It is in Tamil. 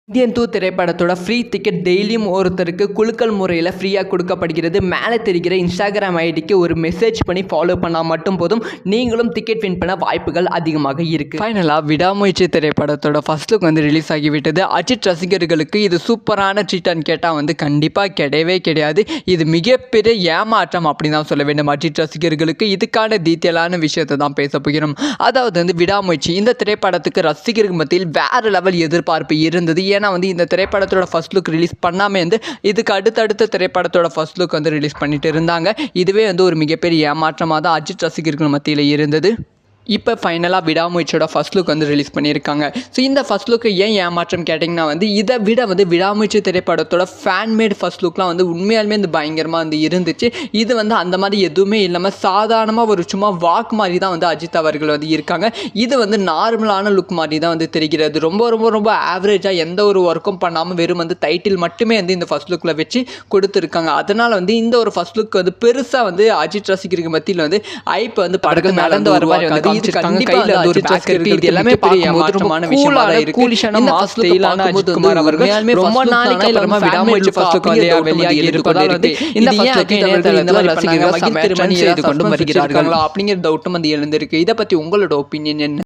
இந்தியன் 2 திரைப்படத்தோட ஃப்ரீ டிக்கெட் டெய்லியும் ஒருத்தருக்கு குலுக்கல் முறையில் ஃப்ரீயாக கொடுக்கப்படுகிறது. மேலே தெரிகிற இன்ஸ்டாகிராம் ஐடிக்கு ஒரு மெசேஜ் பண்ணி ஃபாலோ பண்ணால் மட்டும் போதும், நீங்களும் டிக்கெட் வின் பண்ண வாய்ப்புகள் அதிகமாக இருக்குது. ஃபைனலாக விடாமுயற்சி திரைப்படத்தோட ஃபர்ஸ்ட் லுக் ரிலீஸ் ஆகிவிட்டது. அஜித் ரசிகர்களுக்கு இது சூப்பரான ட்ரீட்டான்னு கேட்டால் கண்டிப்பாக கிடையவே கிடையாது. இது மிகப்பெரிய ஏமாற்றம் அப்படின்னு தான் சொல்ல வேண்டும். அஜித் ரசிகர்களுக்கு இதுக்கான டீட்டெயிலான விஷயத்தை தான் பேச போகிறோம். அதாவது விடாமுயற்சி இந்த திரைப்படத்துக்கு ரசிகர்கள் மத்தியில் வேறு லெவல் எதிர்பார்ப்பு இருந்தது. ஏன்னா இந்த திரைப்படத்தோட ஃபர்ஸ்ட் லுக் ரிலீஸ் பண்ணாமல் இதுக்கு அடுத்தடுத்த திரைப்படத்தோட ஃபர்ஸ்ட் லுக் ரிலீஸ் பண்ணிட்டு இருந்தாங்க. இதுவே ஒரு மிகப்பெரிய ஏமாற்றமாக தான் அஜித் ரசிகர்கள் மத்தியில் இருந்தது. இப்போ ஃபைனலாக விடாமுயற்சியோட ஃபர்ஸ்ட் லுக் ரிலீஸ் பண்ணியிருக்காங்க. ஸோ இந்த ஃபர்ஸ்ட் லுக்கு ஏன் ஏமாற்றம் கேட்டிங்கன்னா இதை விட விடாமுயற்சி திரைப்படத்தோட ஃபேன்மேட் ஃபர்ஸ்ட் லுக்லாம் உண்மையாலுமே பயங்கரமாக இருந்துச்சு. இது அந்த மாதிரி எதுவுமே இல்லாமல் சாதாரணமாக ஒரு சும்மா வாக் மாதிரி தான் அஜித் அவர்கள் இருக்காங்க. இது நார்மலான லுக் மாதிரி தான் தெரிகிறது. ரொம்ப ரொம்ப ரொம்ப ஆவரேஜாக எந்த ஒரு ஒர்க்கும் பண்ணாமல் வெறும் டைட்டில் மட்டுமே இந்த ஃபர்ஸ்ட் லுக்கில் வச்சு கொடுத்துருக்காங்க. அதனால் இந்த ஒரு ஃபர்ஸ்ட் லுக் பெருசாக அஜித் ரசிகருக்கு மத்தியில் ஐப் படங்கள் நடந்து வர மாதிரி அப்படிங்கிற டவுட்டும் எழுந்திருக்கு. இதை பத்தி உங்களோட ஒப்பீனியன் என்ன?